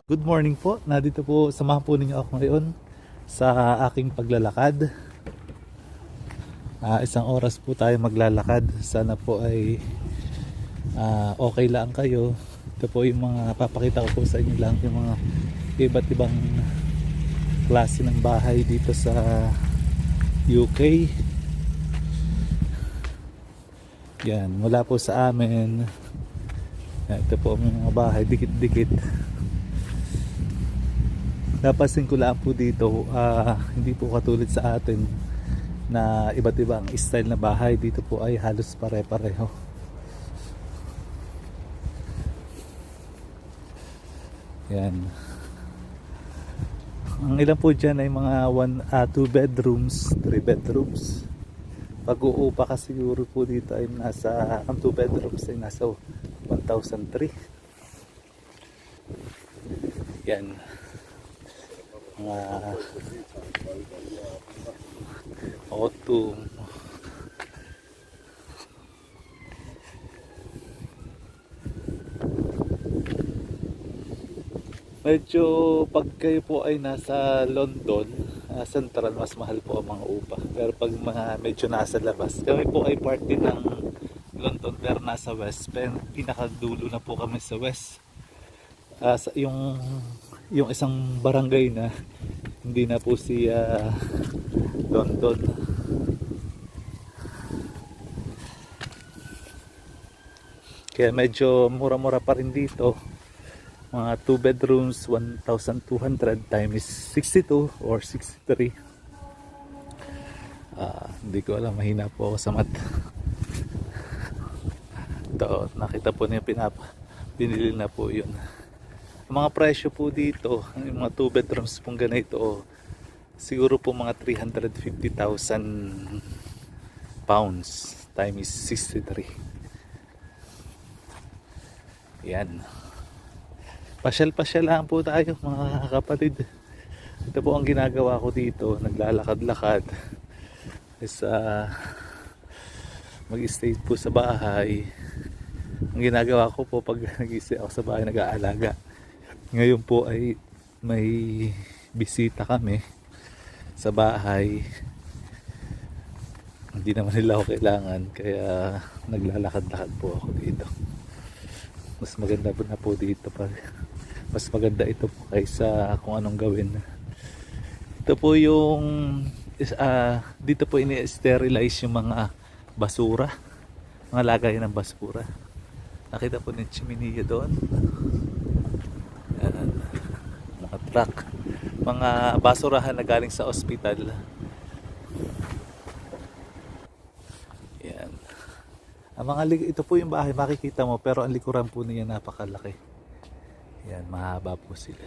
Good morning po. Nandito po, samahan po ninyo ako ngayon sa aking paglalakad. Isang oras po tayo maglalakad. Sana po ay okay lang kayo. Ito po yung mga papakita ko po sa inyo lang, yung mga iba't ibang klase ng bahay dito sa UK. Yan, mula po sa amin. Ito po ang mga bahay, dikit-dikit. Napansin ko lang po dito, hindi po katulad sa atin na iba't ibang style na bahay. Dito po ay halos pare-pareho. Yan. Ang ilan po dyan ay mga 2 bedrooms, 3 bedrooms. Pag-uupa ka siguro po dito ay nasa, ang 2 bedrooms ay nasa 1,003. Yan. Mga autumn. Medyo pag kayo po ay nasa London, Central, mas mahal po ang mga upa. Pero pag mga medyo nasa labas, kami po ay part din ng London pero nasa West. Pinakadulo na po kami sa West. Yung isang barangay na hindi na po siya London. Kaya medyo mura-mura pa rin dito. Mga 2 bedrooms, 1,200 times 62 or 63. Hindi ko alam, mahina po ako sa math. Ito, nakita po niya binili na po yun. Ang mga presyo po dito, yung mga 2 bedrooms pong ganito, siguro po mga 350,000 pounds times 63. Yan. Pasyal-pasyal lang po tayo mga kapatid. Ito po ang ginagawa ko dito, naglalakad-lakad. Mag-stay po sa bahay. Ang ginagawa ko po pag nag-stay ako sa bahay, nag-aalaga. Ngayon po ay may bisita kami sa bahay. Hindi naman nila ako kailangan, kaya naglalakad-lakad po ako dito. Mas maganda po na po dito pa. Mas maganda ito po kaysa kung anong gawin. Ito po yung dito po ini-sterilize yung mga basura, mga lagay ng basura. Nakita po ng chimney doon. Mga truck, mga basurahan na galing sa ospital. Yan. Ito po yung bahay, makikita mo, pero ang likuran po niya napakalaki. Yan, mahaba po sila.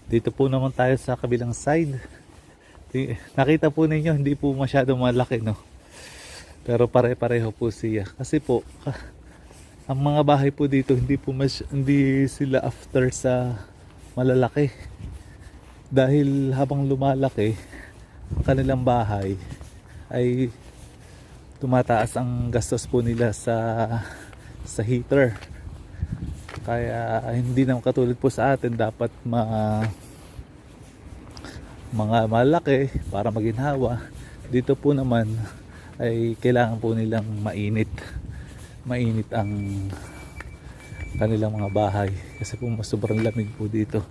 Dito po naman tayo sa kabilang side. Nakita po ninyo, hindi po masyado malaki, no? Pero pare-pareho po siya. Kasi po, ang mga bahay po dito, hindi sila after sa malalaki. Dahil habang lumalaki, ang kanilang bahay ay tumataas ang gastos po nila sa heater. Kaya hindi naman katulad po sa atin, dapat mga malaki para maginhawa. Dito po naman ay kailangan po nilang mainit ang kanilang mga bahay kasi po mas sobrang lamig po dito.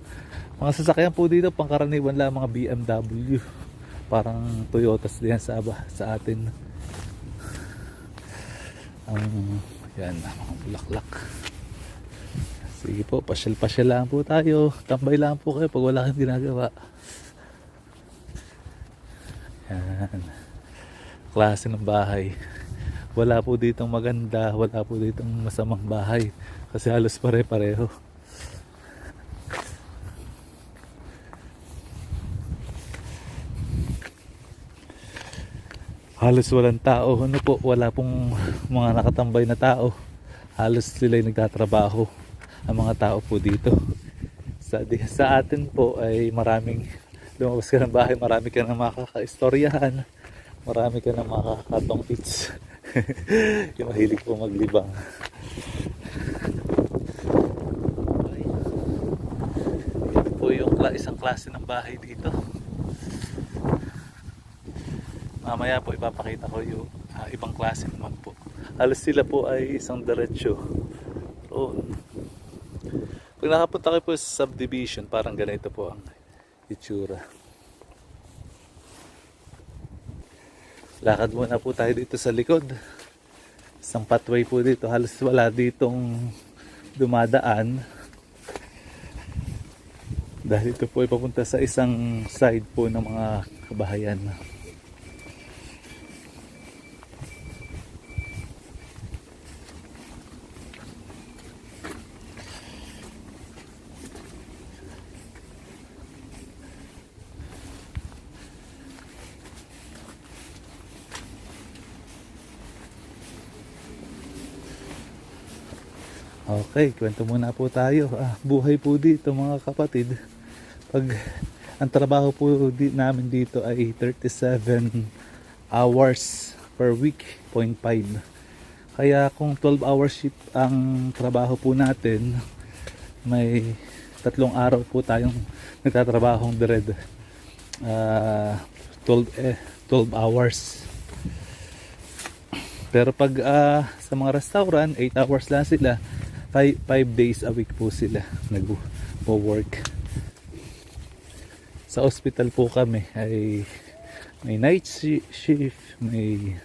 Mga sasakyan po dito pangkaraniwan lang mga BMW, parang Toyotas din sa atin. Yan, mga bulaklak. Sige po, pasyal-pasyal lang po tayo. Tambay lang po kayo pag wala kang ginagawa. Yan. Klase ng bahay. Wala po ditong maganda, wala po ditong masamang bahay. Kasi halos pare-pareho. Halos walang tao. Ano po, wala pong mga nakatambay na tao. Halos sila'y nagtatrabaho. Ang mga tao po dito. Sa atin po ay maraming lumabas ka ng bahay, marami ka nang makaka-istoryahan, marami ka nang makakatong hits. Yung mahilig po maglibang. Ito po yung isang klase ng bahay dito. Mamaya po ipapakita ko yung ibang klase naman po. Halos sila po ay isang diretsyo. Roon. Pag nakapunta kayo po sa subdivision, parang ganito po ang itsura. Lakad muna po tayo dito sa likod. Isang pathway po dito. Halos wala ditong dumadaan. Dahil ito po ay papunta sa isang side po ng mga kabahayan. Okay, kwento muna po tayo. Buhay po dito mga kapatid. Pag ang trabaho po namin dito ay 37 hours per week, 0.5. Kaya kung 12 hours shift ang trabaho po natin, may 3 araw po tayong nagtatrabahong dired. 12 hours. Pero pag sa mga restaurant, 8 hours lang sila. 5 days a week po sila nag-work. Sa hospital po kami ay may night shift, may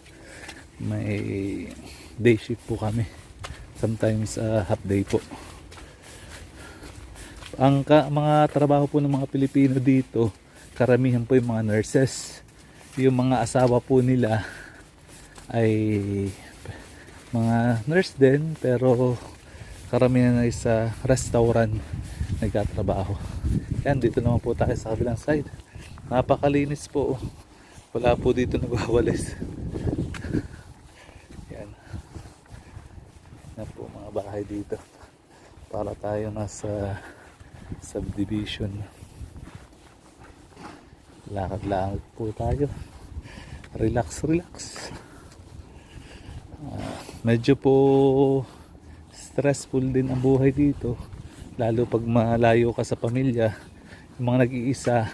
day shift po kami. Sometimes half day po. Ang mga trabaho po ng mga Pilipino dito, karamihan po yung mga nurses. Yung mga asawa po nila ay mga nurse din, pero karamihan ay sa restaurant nagtatrabaho. Yan, dito naman po tayo sa kabilang side. Napakalinis po. Wala po dito nagwawalis. Yan. Yan po mga bahay dito. Para tayo nasa subdivision. Lakad-lakad po tayo. Relax. Medyo po stressful din ang buhay dito, lalo pag malayo ka sa pamilya, yung mga nag-iisa.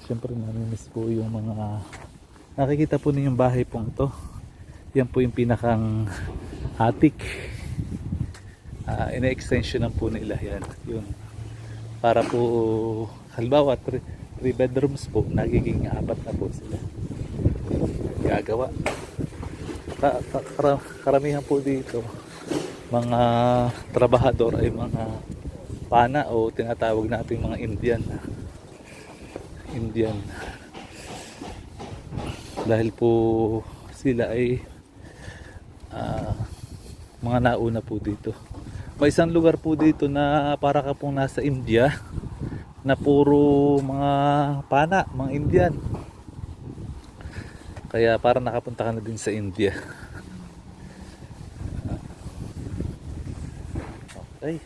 Siyempre namimiss po yung mga nakikita po niyo yung bahay pong to. Yan po yung pinakang attic. Ina-extension po nila yan. Yun. Para po halimbawa 3 bedrooms po, nagiging 4 na po sila gagawa. Karamihan po dito mga trabahador ay mga pana o tinatawag nating mga Indian. Dahil po sila ay mga nauna po dito. May isang lugar po dito na para ka pong nasa India, na puro mga pana, mga Indian. Kaya para nakapunta ka na din sa India. Okay.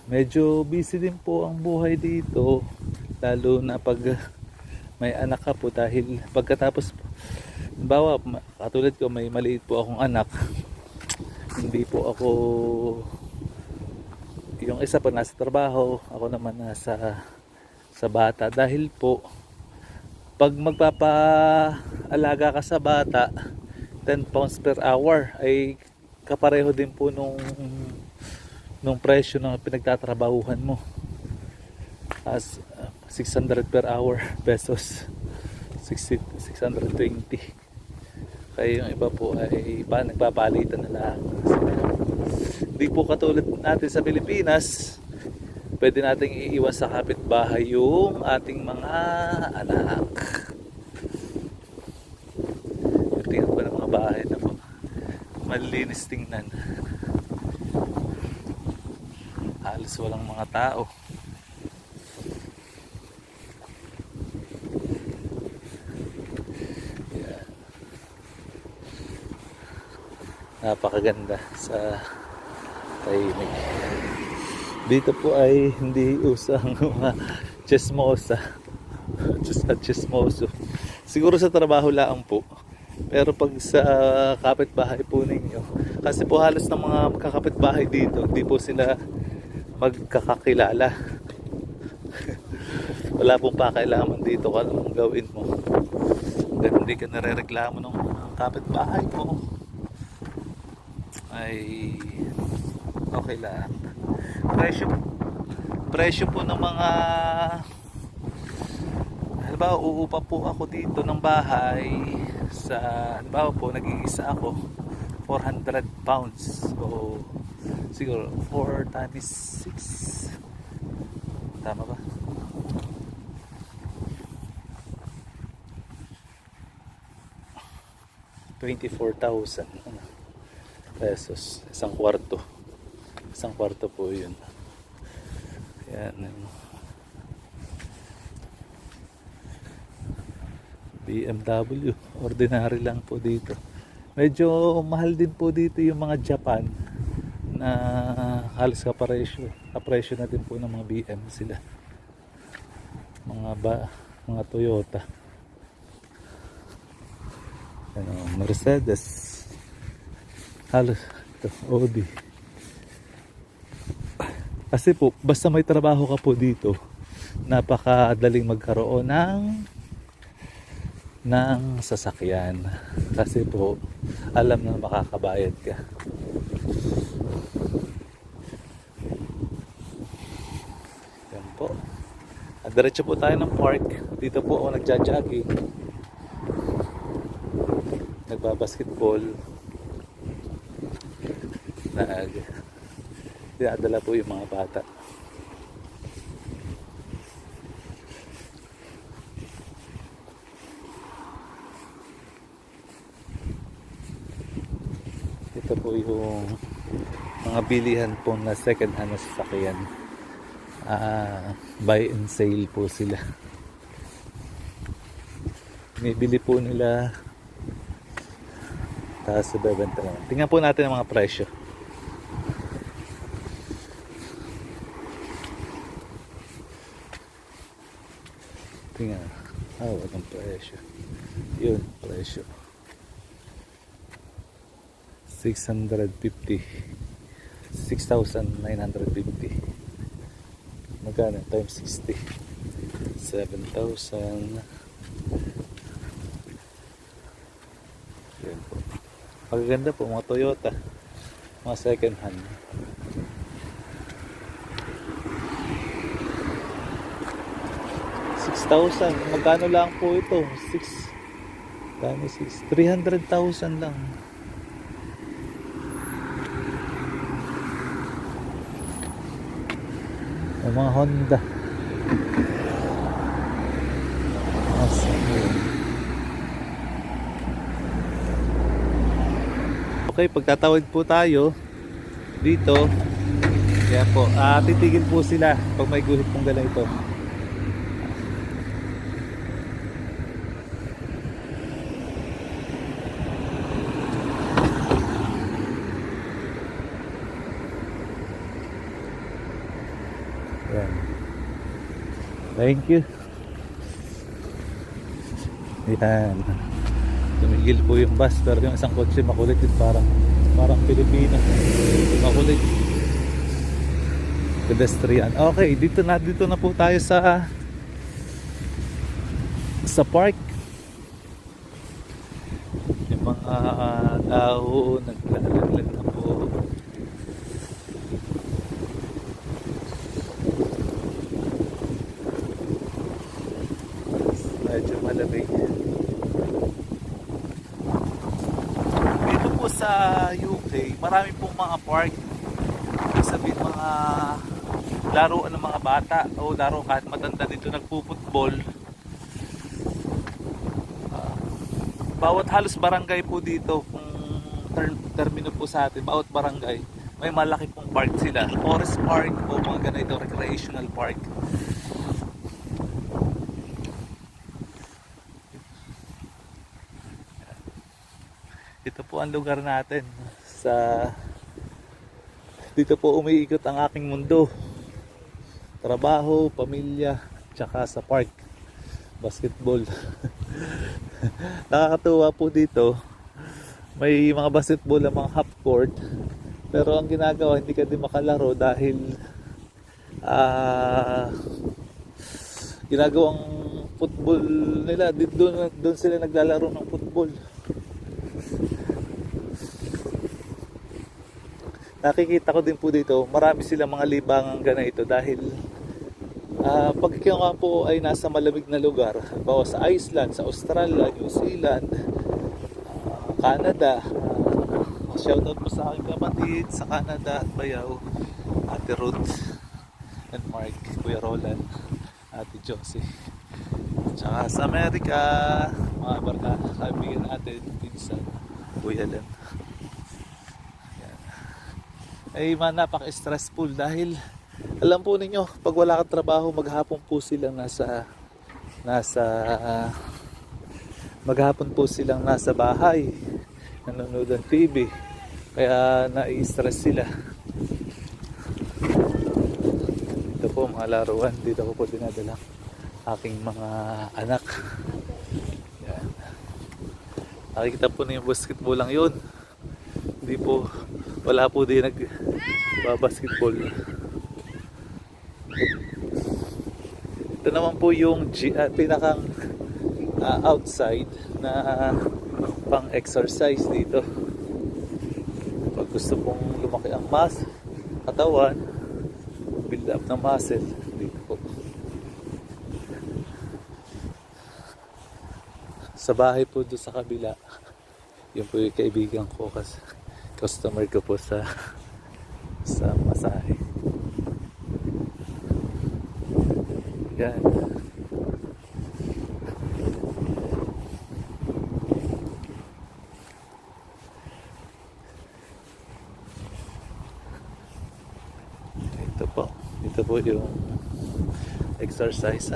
Medyo busy din po ang buhay dito, lalo na pag may anak ka po, dahil pagkatapos, bawa katulad ko, may maliit po akong anak. Hindi po ako, yung isa pa nasa trabaho, ako naman nasa sa bata. Dahil po pag magpapaalaga ka sa bata, 10 pounds per hour ay kapareho din po nung presyo ng pinagtatrabahuhan mo. As 600 per hour pesos, 620. Kaya yung iba po ay nagpapalitan na lang. Hindi po katulad natin sa Pilipinas, pwede nating iiwas sa kapitbahay yung ating mga anak. Tingnan ko ng mga bahay na po, malinis tingnan. Halos walang mga tao. Yan. Napakaganda sa tahimik. Dito po ay hindi usang mga chismosa, chismoso. Siguro sa trabaho lang po. Pero pag sa kapitbahay po ninyo, kasi po halos ng mga kakapitbahay dito, hindi po sila magkakakilala. Wala pong pakailaman dito kung anong gawin mo. Hanggang hindi ka narereklamo ng kapitbahay mo, ay okay lang. Presyo, presyo po ng mga, halimbawa uupa po ako dito ng bahay sa, halimbawa po nag-iisa ako, 400 pounds. So siguro 4 times 6, tama ba? 24,000 pesos, isang kwarto po yun. Yan, BMW, ordinary lang po dito. Medyo mahal din po dito yung mga Japan, na halos kapresyo na din po ng mga BM sila, mga Toyota, ano, Mercedes, halos ito, Audi. Kasi po basta may trabaho ka po dito, napakadaling magkaroon ng sasakyan, kasi po alam na makakabayad ka. Yan po. At diretso po tayo ng park. Dito po ako nagja-jogging, nagbabasketball, dinadala po yung mga bata. Ito po yung mga bilihan po na second hand na sasakyan. Buy and sale po sila. Binibili po nila, tapos ibebenta naman. Tingnan po natin ang mga presyo. Tingnan. Walang presyo. Yun, presyo. 650. 6,950. Magkano? Times 60. 7,000. Yun po. Magaganda po mga Toyota, mga second hand. $6,000. Magkano lang po ito? 6 times 6, 300,000 lang. Yung mga Honda. Okay, pagtatawid po tayo dito, yan po, titigil po sila pag may guhit pong ganito. Yan. Thank you. Yan. Tumigil po yung bus, pero yung isang kotse makulit din, parang Pilipino. Makulit. Pedestrian. Okay, dito na po tayo sa park. Yung mga tao naglalaglag na po. Medyo malamig. Dito po sa UK, marami pong mga park. Ibig sabihin, mga laruan ng mga bata o laro kahit matanda dito nagpuputbol. Bawat halos barangay po dito, kung termino po sa atin, bawat barangay may malaki pong park sila, forest park o mga ganito, recreational park. Ito po ang lugar natin. Dito po umiikot ang aking mundo. Trabaho, pamilya, tsaka sa park. Basketball. Nakakatuwa po dito. May mga basketball ang mga half court. Pero ang ginagawa, hindi ka din makalaro dahil ah ginagawang football nila. Doon sila naglalaro ng football. Nakikita ko din po dito, marami silang mga libangang ganito dahil pag ikaw nga po ay nasa malamig na lugar, halimbawa sa Iceland, sa Australia, New Zealand, Canada, shoutout po sa aking kapatid sa Canada at Bayaw, Ate Ruth and Mark, Kuya Roland, Ate Josie. Tsaka sa Amerika, mga barka, kaibigan natin, pinsan, Kuya Len. Ay napaka-stressful dahil alam po ninyo, pag wala kang trabaho, maghapon po silang maghapon po silang nasa bahay, nanonood ng TV, kaya nai-stress sila. Ito po mga laruan, dito ko po dinadala aking mga anak. Yan. Nakikita po na yung basketball lang yun, hindi po, wala po din nagbabasketball. Ito naman po yung pinakang outside na pang exercise dito. Pag gusto pong lumaki ang katawan, build up ng muscle, dito po. Sa bahay po doon sa kabila, yun po yung kaibigan ko kasi customer ko po sa masahe. Yan. Ito po yung exercise.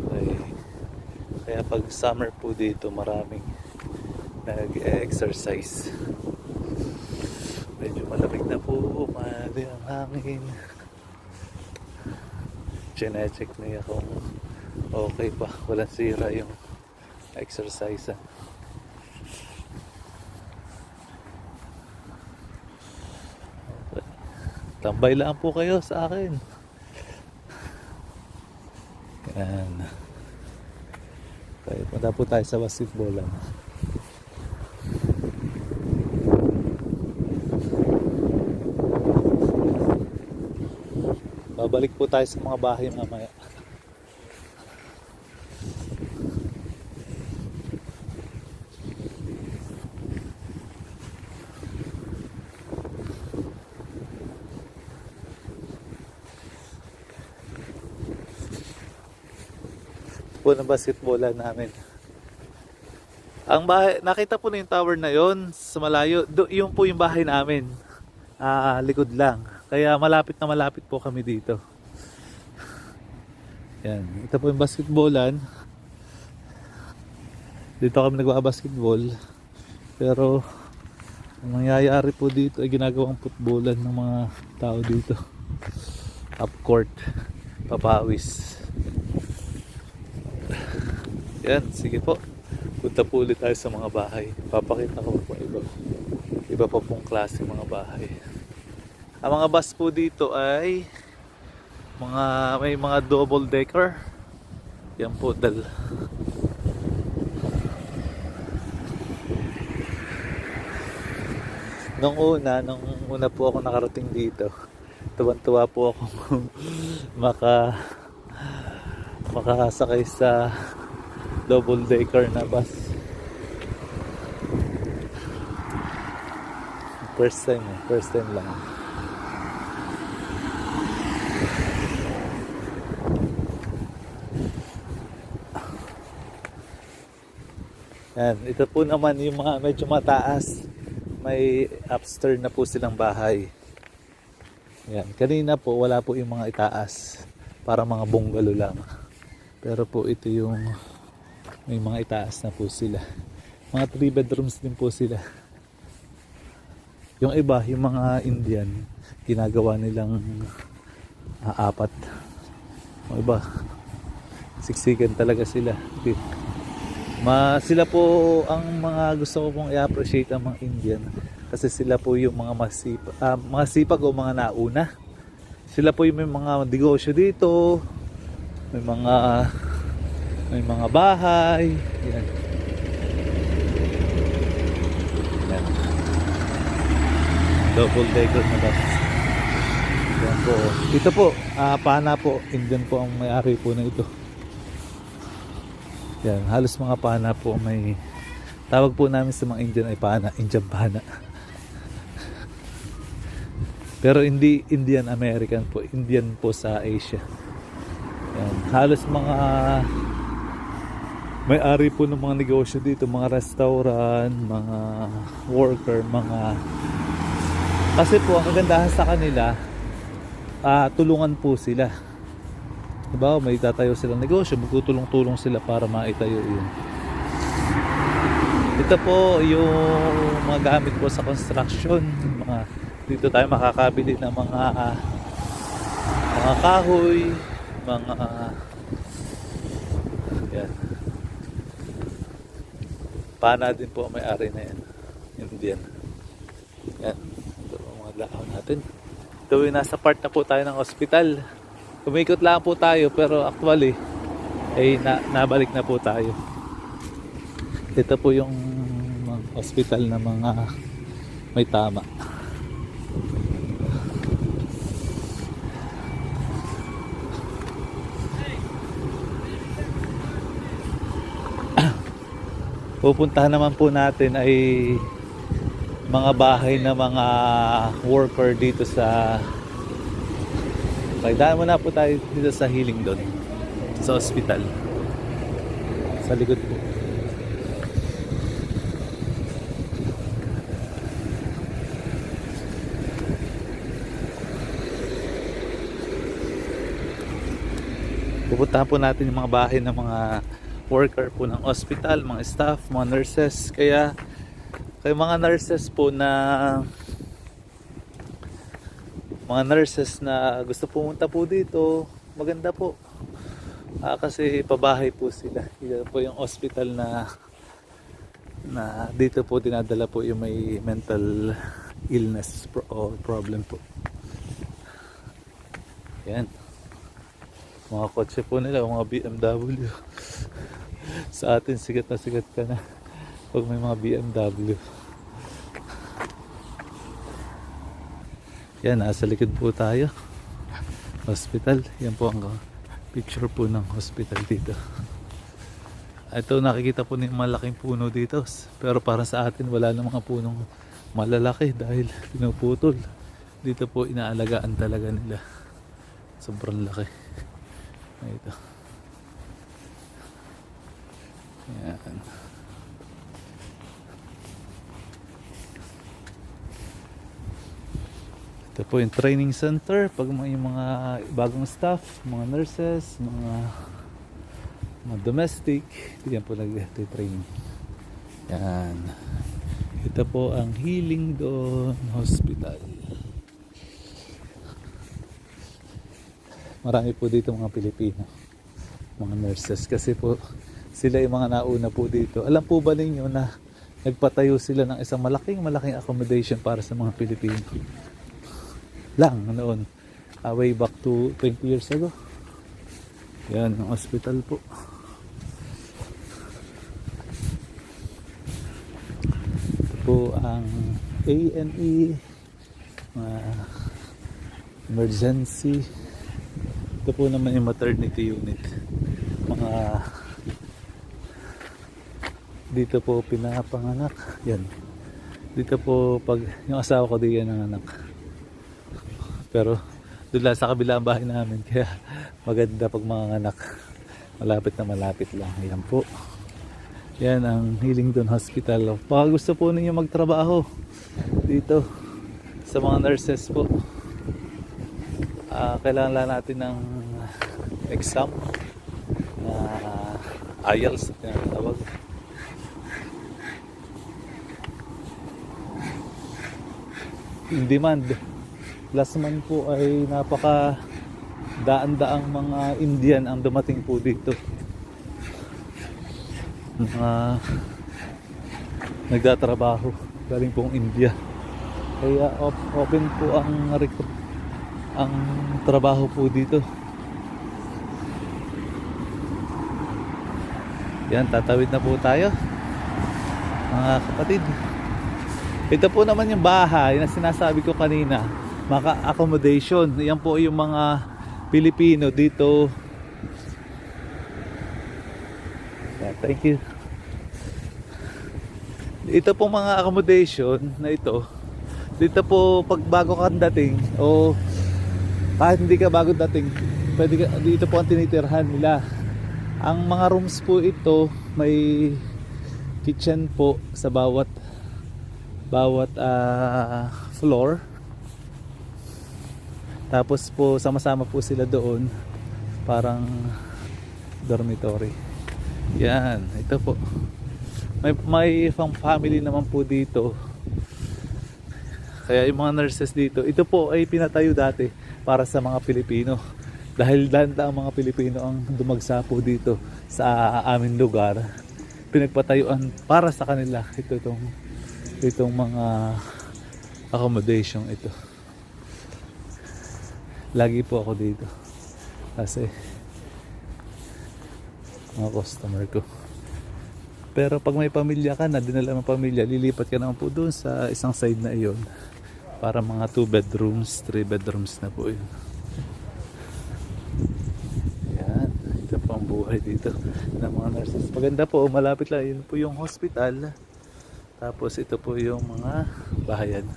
Okay. Kaya pag summer po dito, maraming nag-exercise. Medyo malamig na po, mahali ang hangin. Chine-check niya kung okay pa, walang sira yung exercise. Okay. Tambay lang po kayo sa akin. Yan. Okay, punta po tayo sa basketball lang. Babalik po tayo sa mga bahay mamaya. Po ng basketballan namin. Ang bahay, nakita po na yung tower na yon sa malayo. Yung po yung bahay namin. Likod lang. Kaya malapit na malapit po kami dito. Yan. Ito po yung basketballan. Dito kami nagbabasketball. Pero ang nangyayari po dito ay ginagawang footballan ng mga tao dito. Up court. Papawis. Yan. Sige po. Punta po ulit tayo sa mga bahay. Papakita ko po iba pa pong klase mga bahay. Ang mga bus po dito ay may mga double decker. Yan po Nung una po ako nakarating dito, tuwan-tuwa po ako makakasakay sa double decker na bus. First time lang. Yan, ito po naman yung mga medyo mataas. May upstairs na po silang bahay. Yan, kanina po wala po yung mga itaas. Para mga bungalow lang. Pero po ito yung may mga itaas na po sila. Mga 3 bedrooms din po sila. Yung iba, yung mga Indian, ginagawa nilang 4. Yung iba, Siksikan talaga sila. Sila po ang mga gusto ko pong i-appreciate ang mga Indian kasi sila po yung mga mga sipag o mga nauna. Sila po yung may mga negosyo dito, may mga bahay. Yan. Yan. Double decker na bus. Yan po. Ito po, pana po. Indian po ang may-ari po na ito. Yan, halos mga pana po may tawag po namin sa mga Indian ay pana, Indian pana. Pero hindi Indian American po, Indian po sa Asia. Yan, halos mga may-ari po ng mga negosyo dito, mga restaurant, mga worker, kasi po ang kagandahan sa kanila, tulungan po sila. Diba, may tatayo silang negosyo, magtutulong-tulong sila para maitayo yun. Ito po yung mga gamit po sa construction. Dito tayo makakabili ng mga kahoy, yan. Pana din po may-ari na yan. Indian. Yan. Ito po mga dahon natin. Ito yung nasa part na po tayo ng hospital. Umikot lang po tayo pero actually ay nabalik na po tayo. Ito po yung mga hospital na mga may tama. Pupuntahan naman po natin ay mga bahay na mga worker dito sa daan muna po tayo dito sa Healing doon sa hospital sa likod po. Pupuntahan po natin yung mga bahay ng mga worker po ng hospital, mga staff, mga nurses. Kaya mga nurses po na gusto pumunta po dito, maganda po. Kasi pabahay po sila. Ito po yung hospital na dito po dinadala po yung may mental illness or problem po. Yan. Mga kotse po nila, mga BMW. Sa atin sikat na sikat ka na pag may mga BMW. Yan, nasa likod po tayo. Hospital. Yan po ang picture po ng hospital dito. Ito nakikita po ng malaking puno dito. Pero para sa atin wala na mga punong malalaki dahil pinuputol. Dito po inaalagaan talaga nila. Sobrang laki. Ito. Yan. Ito po yung training center pag may mga bagong staff, mga nurses, mga domestic, yan po nag-training. Yan. Ito po ang Healing Dawn Hospital. Marami po dito mga Pilipino, mga nurses, kasi po sila yung mga nauna po dito. Alam po ba ninyo na nagpatayo sila ng isang malaking accommodation para sa mga Pilipino lang noon, way back to 20 years ago. Yan ang hospital po. Ito po ang A&E, emergency. Ito po naman yung maternity unit. Dito po pinapanganak. Yan. Dito po pag yung asawa ko diyan nanganak. Pero doon lang sa kabilang bahay namin, kaya maganda pag mga anak. Malapit na malapit lang. Yan po. Yan ang Healing Dawn Hospital. Baka gusto po ninyo magtrabaho dito sa mga nurses po. Kailangan lang natin ng exam na IELTS na tinatawag. In demand. Last month po ay daan-daang mga Indian ang dumating po dito. Mga nagtatrabaho galing pong India. Kaya open po ang trabaho po dito. Yan, tatawid na po tayo mga kapatid. Ito po naman yung bahay na sinasabi ko kanina, maka accommodation. Yan po yung mga Pilipino dito. Yeah, thank you. Ito po mga accommodation na ito. Dito po pag bago kang dating o kahit hindi ka bago dating, pwede ka, dito po ang tinitirhan nila. Ang mga rooms po ito, may kitchen po sa bawat floor. Tapos po sama-sama po sila doon, parang dormitory. Yan, ito po. May family naman po dito. Kaya yung mga nurses dito, ito po ay pinatayo dati para sa mga Pilipino. Dahil danta ang mga Pilipino ang dumagsa po dito sa aming lugar, pinagpatayuan para sa kanila itong mga accommodation ito. Lagi po ako dito kasi mga customer ko. Pero pag may pamilya ka na, dinala ng pamilya, lilipat ka naman po doon sa isang side na iyon para mga 2 bedrooms, 3 bedrooms na po yun. Yan, ito po ang buhay dito ng mga nurses. Maganda po, malapit lang, yun po yung hospital. Tapos ito po yung mga bahayan.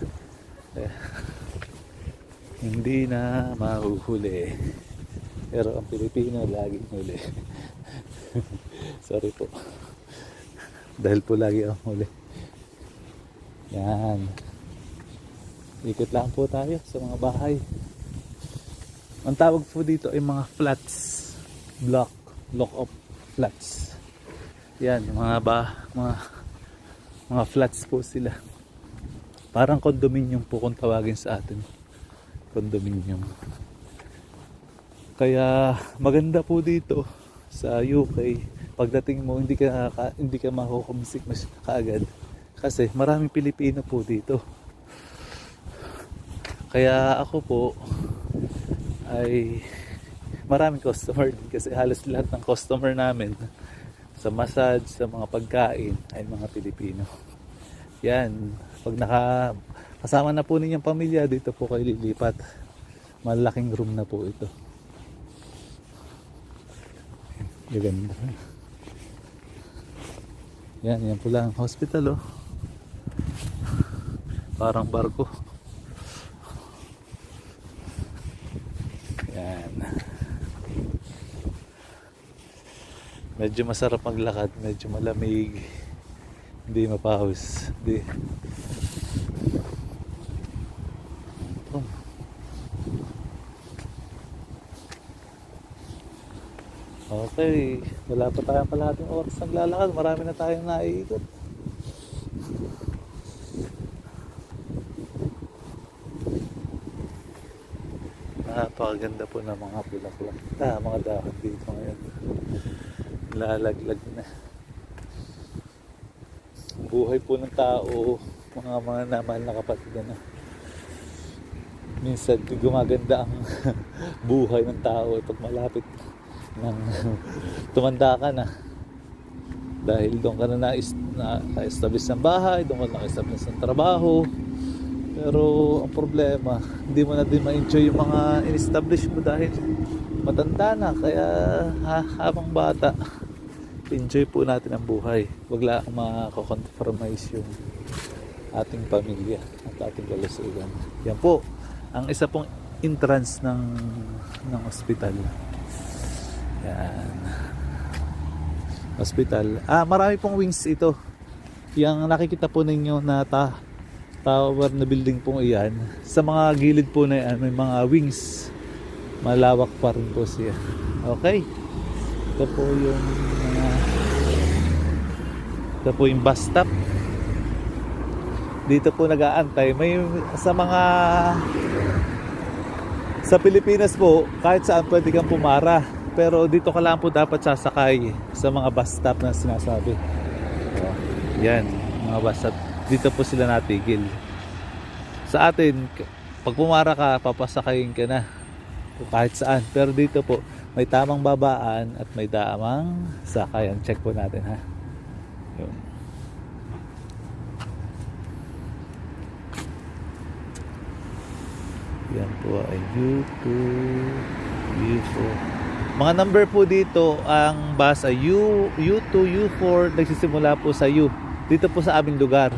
Hindi na mahuhuli, pero ang Pilipino laging huli. Sorry po, dahil po lagi ang huli. Yan, ikot lang po tayo sa mga bahay. Ang tawag po dito ay mga flats, block of flats. Yan, mga flats po sila. Parang condominium po kung tawagin sa atin. Condominium. Kaya maganda po dito sa UK. Pagdating mo, hindi ka mahukumsik kaagad kasi maraming Pilipino po dito. Kaya ako po ay maraming customer din kasi halos lahat ng customer namin sa massage, sa mga pagkain ay mga Pilipino. Yan, pag kasama na po ninyong pamilya, dito po kayo lilipat. Malaking room na po ito. Ganda. Yan po lang hospital oh. Parang barko. Yan. Medyo masarap maglakad, medyo malamig. Hindi mapahos. Hindi. Okay, wala pa tayong kalahating oras naglalakad. Marami na tayong naiikot. Napakaganda po ng mga bulaklak. Mga dahon dito ngayon. Lalaglag na. Buhay po ng tao, mga namahal na kapatid na. Minsan gumaganda ang buhay ng tao pag malapit ng tumanda ka na. Dahil doon ka na na-establish ng bahay, doon ka na-establish ng trabaho. Pero ang problema, hindi mo na din ma-enjoy yung mga in-establish mo dahil matanda na. Kaya habang bata, enjoy po natin ang buhay. Huwag lang makakompromise yung ating pamilya at ating kalusugan. Yan po ang isa pong entrance ng hospital. Yan, hospital. Marami pong wings ito. Yung nakikita po ninyo na tower na building po iyan, sa mga gilid po na yan may mga wings. Malawak pa rin po siya. Okay, ito po yung bus stop. Dito po nag-aantay may Sa Pilipinas po, kahit saan pwede kang pumara. Pero dito ka lang po dapat sasakay sa mga bus stop na sinasabi. Oh, yan, mga bus stop. Dito po sila natigil. Sa atin, pag pumara ka, papasakayin ka na. Kahit saan. Pero dito po, may tamang babaan at may tamang sakayan. Check po natin ha. Yun. Yan po ay U2, U4. Mga number po dito, ang bus ay U2, U4, nagsisimula po sa U. Dito po sa aming lugar.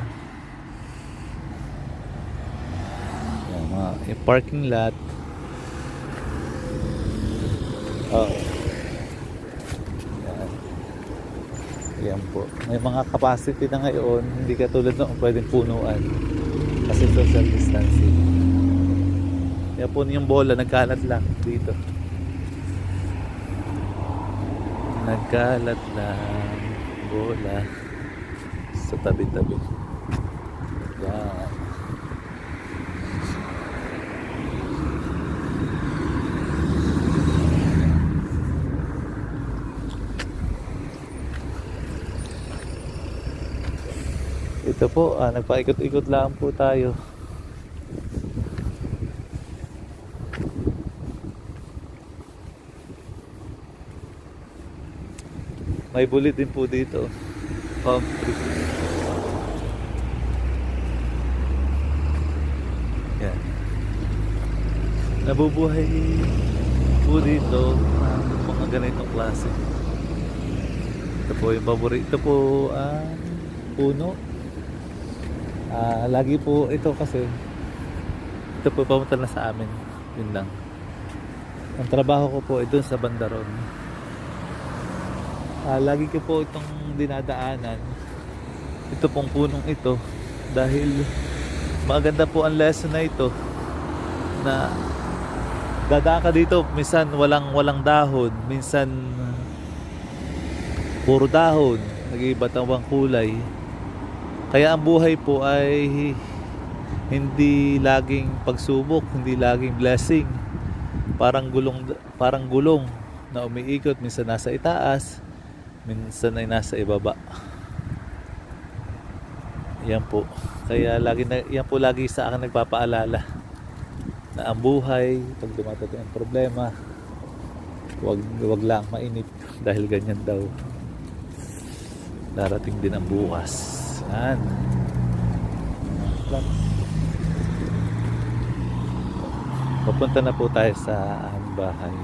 Yan, yung parking lot. Oh. Yan. Yan po. May mga capacity na ngayon, hindi katulad noong pwedeng punuan. Kasi social distancing. Kaya po yung bola, nagkalat lang dito. Nagkalat lang bola sa tabi-tabi. Yan. Ito po, nagpaikot-ikot lang po tayo. May bulit din po dito. Palm tree. Yan. Nabubuhay po dito ang mga ganitong klase. Ito po yung paborito. Ito po puno. Lagi po ito kasi ito po pamunta na sa amin. Yun lang. Ang trabaho ko po ay doon sa Bandaron. Lagi ko po itong dinadaanan, ito pong punong ito, dahil maganda po ang lesson na ito, na dadaan ka dito, minsan walang dahon, minsan puro dahon, nag-iiba't ang kulay. Kaya ang buhay po ay hindi laging pagsubok, hindi laging blessing. Parang gulong na umiikot, minsan nasa itaas, minsan ay nasa ibaba. Yan po. Kaya yan po lagi sa akin nagpapaalala na ang buhay, pag dumadating ang problema, wag lang mainip dahil ganyan daw. Darating din ang bukas. Yan. Papunta na po tayo sa aming bahay.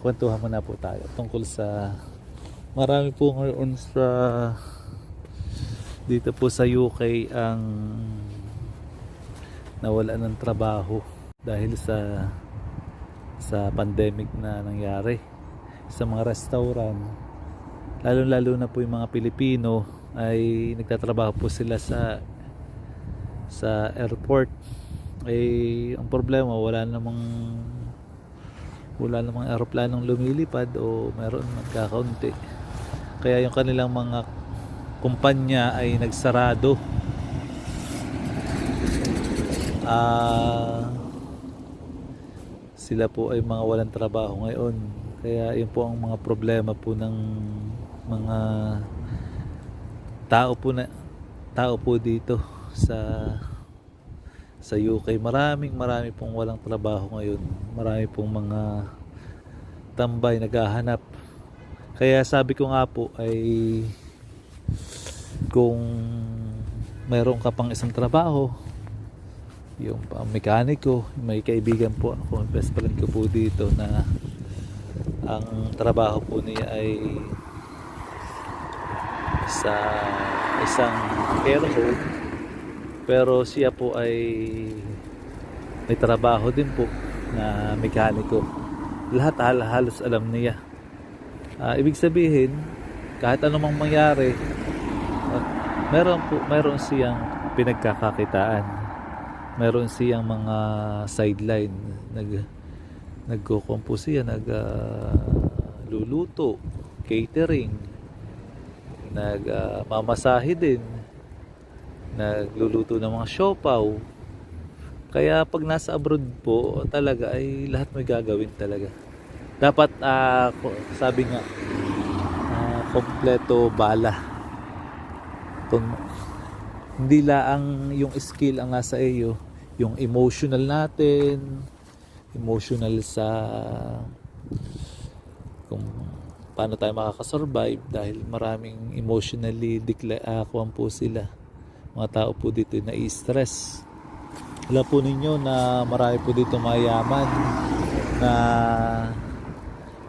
Kwentuhan muna po tayo tungkol sa marami po ngayon sa dito po sa UK ang nawala ng trabaho dahil sa pandemic na nangyari sa mga restaurant, lalo na po yung mga Pilipino ay nagtatrabaho po sila sa airport. Ang problema, wala namang aeroplanong lumilipad o meron nagkakaunti, kaya yung kanilang mga kumpanya ay nagsarado. Sila po ay mga walang trabaho ngayon, kaya yun po ang mga problema po ng mga tao po dito sa UK. Marami pong walang trabaho ngayon. Marami pong mga tambay naghahanap. Kaya sabi ko nga po ay kung mayroon ka pang isang trabaho, yung mekaniko, may kaibigan po ako, best friend ko po dito na ang trabaho po niya ay sa isang care home, pero siya po ay may trabaho din po na mekaniko. Halos alam niya. Ibig sabihin, kahit anumang mangyari, meron siyang pinagkakakitaan. Meron siyang mga sideline. Nagko-compose siya, nagluluto, catering. mamasahe din, nagluluto ng mga siopaw. Kaya pag nasa abroad po talaga ay lahat may gagawin talaga. Dapat sabi nga kompleto bala. Kung hindi lang yung skill ang nasa iyo, yung emotional natin, emotional sa kung paano tayo makakasurvive dahil maraming emotionally kuwan po sila. Mga tao po dito na i-stress. Alam po ninyo na marami po dito mayaman na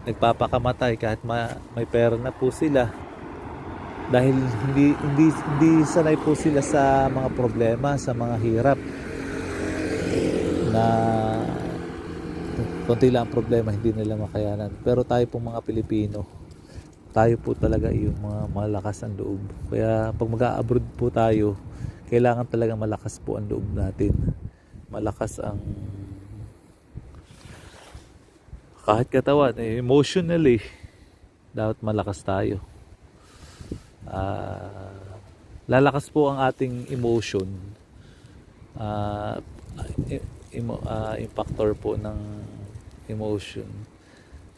nagpapakamatay kahit may pera na po sila dahil hindi sanay po sila sa mga problema, sa mga hirap na konti lang ang problema hindi nila makayanan. Pero tayo pong mga Pilipino, tayo po talaga yung mga malakas ang loob. Kaya pag mag-a-abroad po tayo, kailangan talaga malakas po ang loob natin. Malakas ang kahit katawan, emotionally dapat malakas tayo. Lalakas po ang ating emotion. Impactor po ng emotion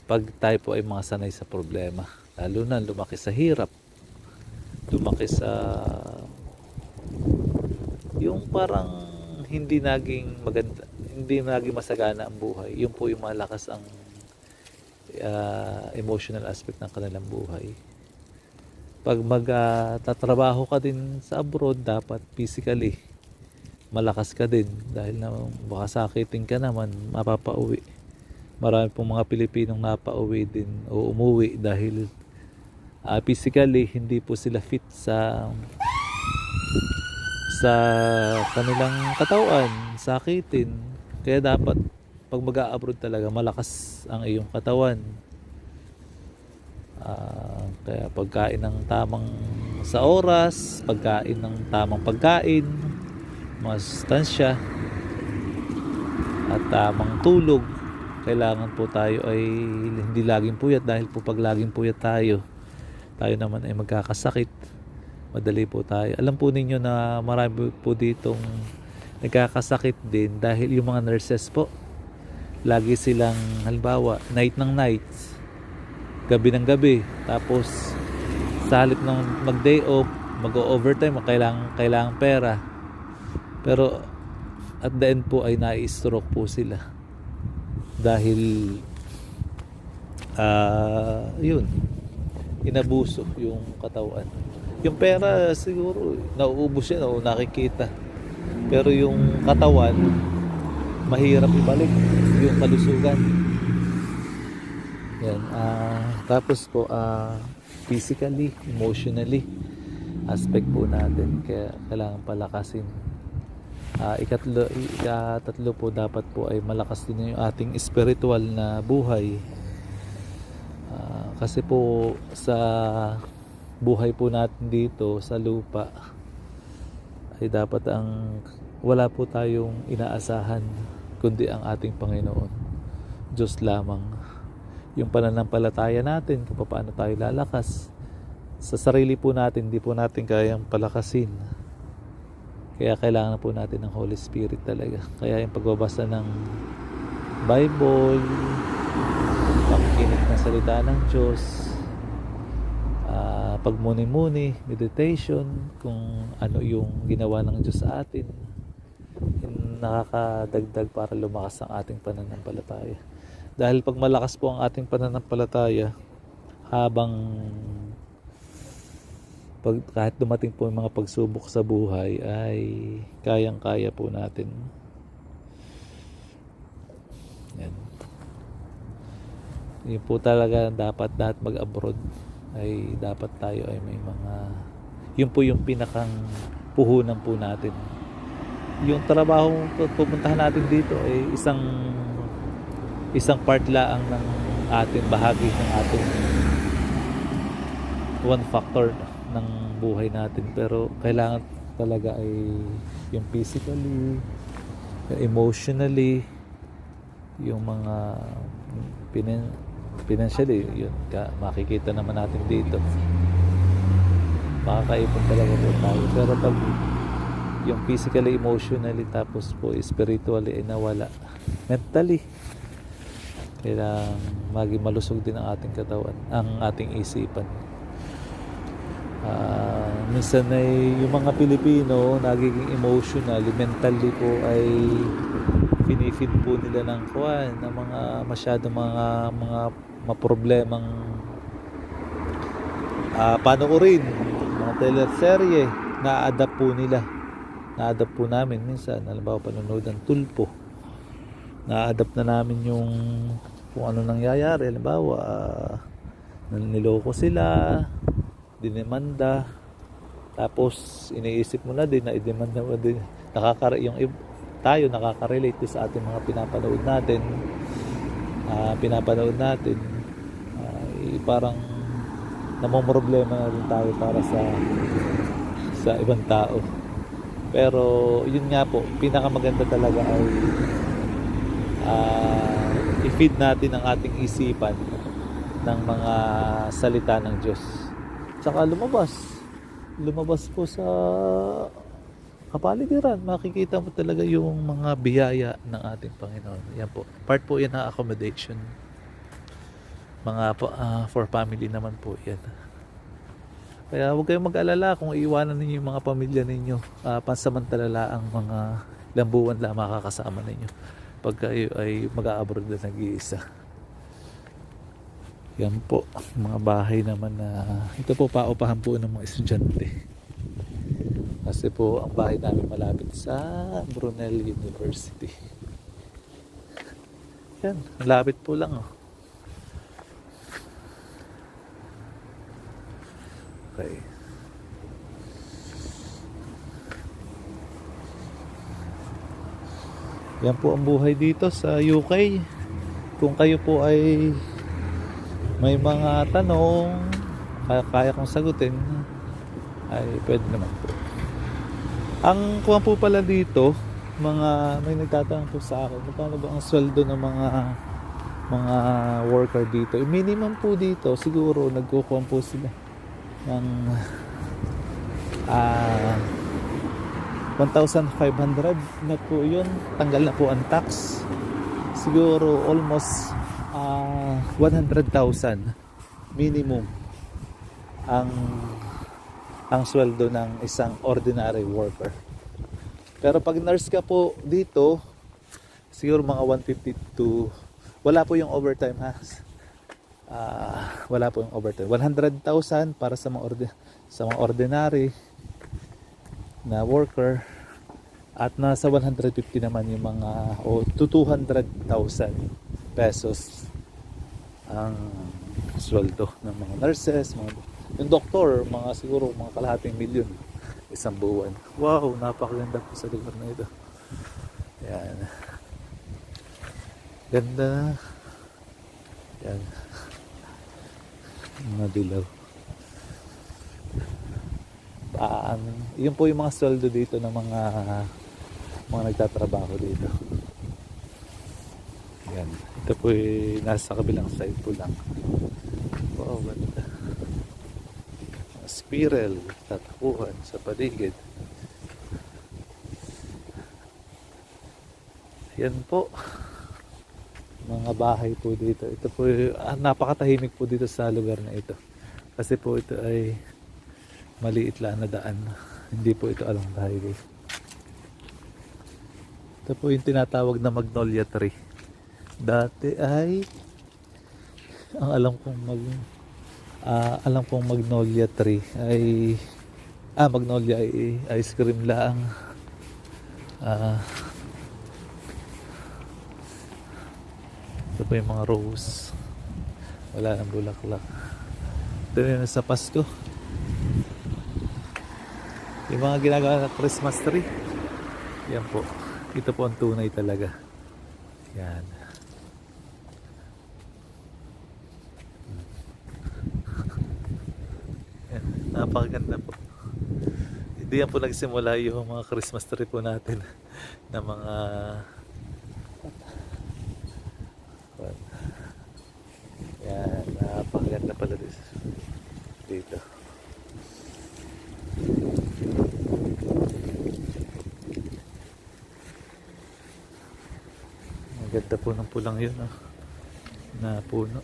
pag tayo po ay mga sanay sa problema, lalo na lumaki sa hirap, lumaki sa yung parang hindi naging maganda, hindi naging masagana ang buhay. Yun po yung malakas ang emotional aspect ng kanilang buhay. Pag magtatrabaho ka din sa abroad, dapat physically malakas ka din dahil na baka sakitin ka naman, mapapauwi. Marami pong mga Pilipinong napauwi din o umuwi dahil physically hindi po sila fit sa kanilang katawan, sakitin. Kaya dapat pag mag-a-abroad talaga malakas ang iyong katawan. Kaya pagkain ng tamang sa oras, pagkain ng tamang pagkain, masustansya at tamang tulog. Kailangan po tayo ay hindi laging puyat dahil po pag laging puyat tayo naman ay magkakasakit. Madali po tayo. Alam po ninyo na marami po ditong nagkakasakit din dahil yung mga nurses po lagi silang halimbawa night ng nights, gabi ng gabi, tapos sa halip ng mag day off, mag-overtime, kailangan pera, pero at the end po ay nai-stroke po sila dahil yun, inabuso yung katawan. Yung pera siguro nauubos yan o nakikita, pero yung katawan mahirap ibalik yung kalusugan. Yan. Tapos po physically, emotionally aspect po natin, kaya kailangan palakasin. Ikatatlo po, dapat po ay malakas din yung ating spiritual na buhay. Kasi po sa buhay po natin dito sa lupa ay dapat wala po tayong inaasahan kundi ang ating Panginoon, Diyos lamang. Yung pananampalataya natin kung paano tayo lalakas sa sarili po natin, hindi po natin kayang palakasin. Kaya kailangan po natin ng Holy Spirit talaga. Kaya yung pagbabasa ng Bible, pakikinig ng salita ng Diyos, pagmuni-muni, meditation, kung ano yung ginawa ng Diyos sa atin, nakakadagdag para lumakas ang ating pananampalataya. Dahil pag malakas po ang ating pananampalataya, kahit dumating po yung mga pagsubok sa buhay, ay kayang-kaya po natin. Yan. Yun po talaga dapat mag-abroad ay dapat tayo ay may mga, yun po yung pinakang puhunan po natin. Yung trabaho pupuntahan natin dito ay isang part lang ng ating bahagi ng ating one factor ng buhay natin, pero kailangan talaga ay yung physically, yung emotionally, yung mga financially, yun makikita naman natin dito. makakaipon talaga po tayo. Pero pag yung physically, emotionally, tapos po spiritually ay nawala, mentally, kailangan maging malusog din ang ating katawan, ang ating isipan. Minsan ay yung mga Pilipino nagiging emotionally, mentally po ay pinifeed po nila ng kuwan, ng mga masyadong mga problemang panoorin, mga teleserye, na-adapt po nila. Na-adapt po namin minsan, halimbawa panonood ng Tulpo, na-adapt na namin yung kung ano nangyayari. Halimbawa niloko sila, dinemanda, tapos iniisip mo na din na idemanda mo din, tayo nakaka-relate sa ating mga pinapanood natin, parang namomroblema na rin tayo para sa ibang tao. Pero yun nga po, pinakamaganda talaga ay i-feed natin ang ating isipan ng mga salita ng Diyos. Tsaka lumabas po sa kapaligiran, makikita mo talaga yung mga biyaya ng ating Panginoon. Yan po, part po yan ng accommodation, mga for family naman po yan. Kaya huwag kayong mag-alala kung iiwanan ninyo yung mga pamilya ninyo, pansamantala ang mga ilang buwan lang makakasama ninyo pag kayo ay mag-a-abroad na nag-iisa. Yan po, mga bahay naman na ito po, paupahan po ng mga estudyante. Kasi po ang bahay namin malapit sa Brunel University. Yan, malapit po lang. Okay. Yan po ang buhay dito sa UK. Kung kayo po ay may mga tanong, kaya kong sagutin, ay pwede naman po. Ang kuha po pala dito, may nagtatanong po sa akin, magkano ba ang sweldo ng mga worker dito? Minimum po dito, siguro nagkukuha po sila ng 1,500 na po yun. Tanggal na po ang tax. Siguro almost 100,000 minimum ang sweldo ng isang ordinary worker. Pero pag nurse ka po dito, siguro mga 150 to, wala po yung overtime ha. Wala po yung overtime. 100,000 para sa mga ordinary na worker, at nasa 150 naman yung mga to 200,000 pesos ang sweldo ng mga nurses, yung doktor, mga siguro mga kalahating milyon isang buwan. Wow, napakaganda po sa lugar na ito. Yan. Ganda. Yan. Mga dilaw. Yun po yung mga sweldo dito ng mga nagtatrabaho dito. Yan. Ito po yung nasa kabilang side po lang. Wow, ganda. Spiral, tatakuhan sa paligid. Yan po. Mga bahay po dito. Ito po, napakatahimik po dito sa lugar na ito. Kasi po ito ay maliit lang na daan. Hindi po ito along the highway. Ito po yung tinatawag na Magnolia Tree. Dati ay ang alam kong Magnolia Tree ay Magnolia ay ice cream lang. Ito po yung mga rose. Wala nang bulaklak. Ito yung sa Pasko. Yung mga ginagawa na Christmas tree. Yan po. Ito po ang tunay talaga. Yan. Yan. Napakaganda po. Hindi yan po nagsimula yung mga Christmas tree po natin na mga yan. Napakaganda pala dito. Ang ganda po ng pulang yun, oh. Na puno.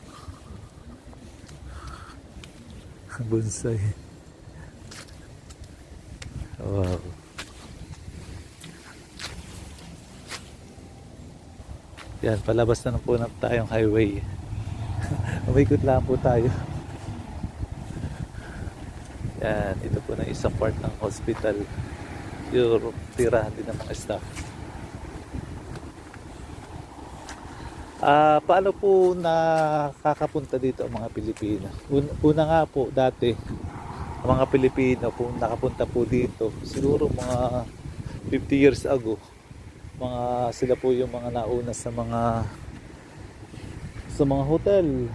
Bonsai. Wow. Yan, palabas na po na tayong highway. Umikot lang po tayo. Yan, ito po na isang part ng hospital. Yung tirahan din ng mga staff. Paano po nakakapunta dito ang mga Pilipino? Una nga po, dati, ang mga Pilipino po nakapunta po dito, siguro mga 50 years ago, sila po yung mga nauna sa mga hotel.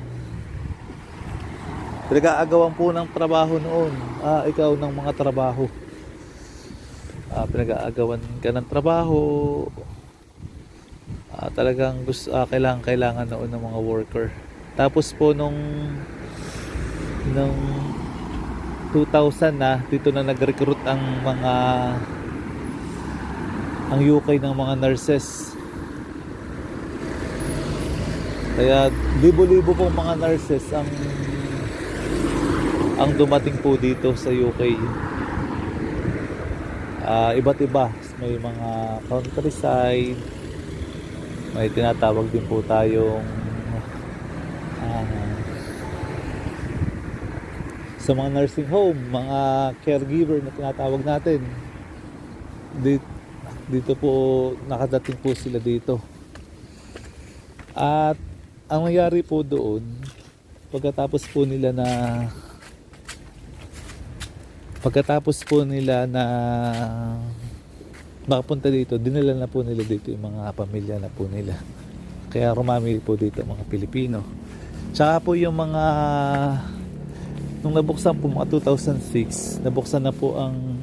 Pinag-aagawan po ng trabaho noon. Ikaw ng mga trabaho. Pinag-aagawan ka ng trabaho. Talagang kailangan noon ng mga worker. Tapos po nung 2000 na, dito na nag-recruit ang UK ng mga nurses. Kaya libo-libo pong mga nurses ang dumating po dito sa UK. Iba't iba, may mga countryside, may tinatawag din po tayong sa mga nursing home, mga caregiver na tinatawag natin. Dito po nakadating po sila dito. At ang nangyari po doon, pagkatapos po nila na makapunta dito, dinala na po nila dito yung mga pamilya na po nila. Kaya rumami po dito mga Pilipino. Tsaka po yung mga nung nabuksan po mga 2006, nabuksan na po ang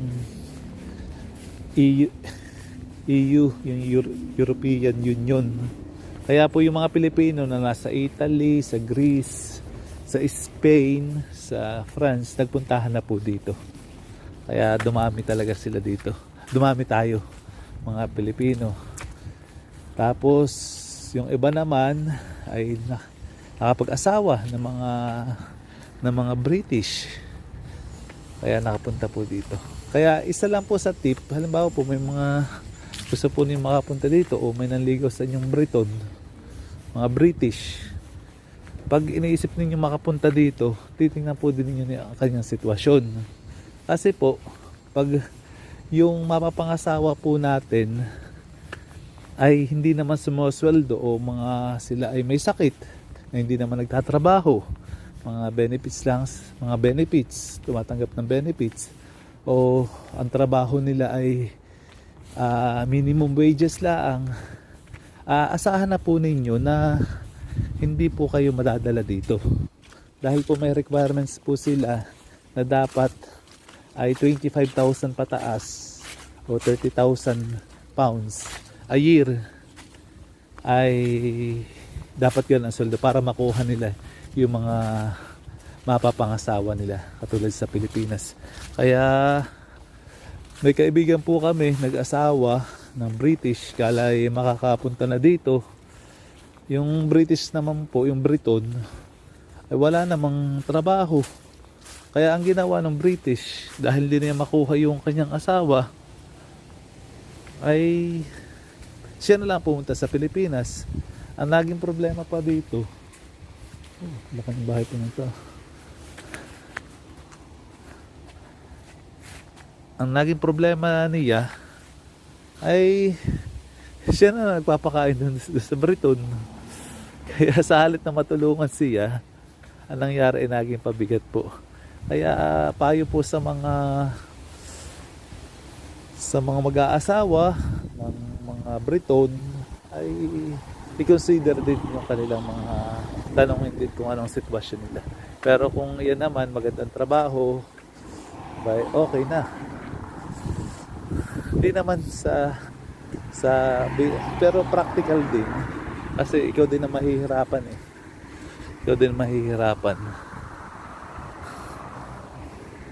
EU, yung European Union. Kaya po yung mga Pilipino na nasa Italy, sa Greece, sa Spain, sa France, nagpuntahan na po dito. Kaya dumami talaga sila dito. Dumami tayo, mga Pilipino. Tapos, yung iba naman ay nakapag-asawa ng mga British. Kaya nakapunta po dito. Kaya isa lang po sa tip, halimbawa po may mga gusto po niyo makapunta dito o may nanligaw sa inyong Briton, mga British. Pag iniisip niyo makapunta dito, titingnan po din niyo ang kanyang sitwasyon. Kasi po, pag yung mapapangasawa po natin ay hindi naman sumusweldo o sila ay may sakit na hindi naman nagtatrabaho, mga benefits, tumatanggap ng benefits, o ang trabaho nila ay minimum wages lang, asahan na po ninyo na hindi po kayo madadala dito. Dahil po may requirements po sila na dapat ay 25,000 pataas o 30,000 pounds a year ay dapat yun ang sweldo para makuha nila yung mga mapapangasawa nila katulad sa Pilipinas. Kaya may kaibigan po kami nag-asawa ng British, kala ay makakapunta na dito. Yung British naman po, yung Briton, ay wala namang trabaho. Kaya ang ginawa ng British, dahil hindi niya makuha yung kanyang asawa, ay siya na lang pumunta sa Pilipinas. Ang naging problema pa dito, baka ng bahay po nito. Ang naging problema niya ay siya na nagpapakain dun sa Briton. Kaya sa halit na matulungan siya, ang nangyari ay naging pabigat po. Kaya payo po sa mga mag-aasawa ng mga Briton ay i-consider din yung kanilang mga tanongin din kung anong sitwasyon nila. Pero kung yan naman magandang trabaho, okay na. Hindi naman pero practical din kasi ikaw din ang mahihirapan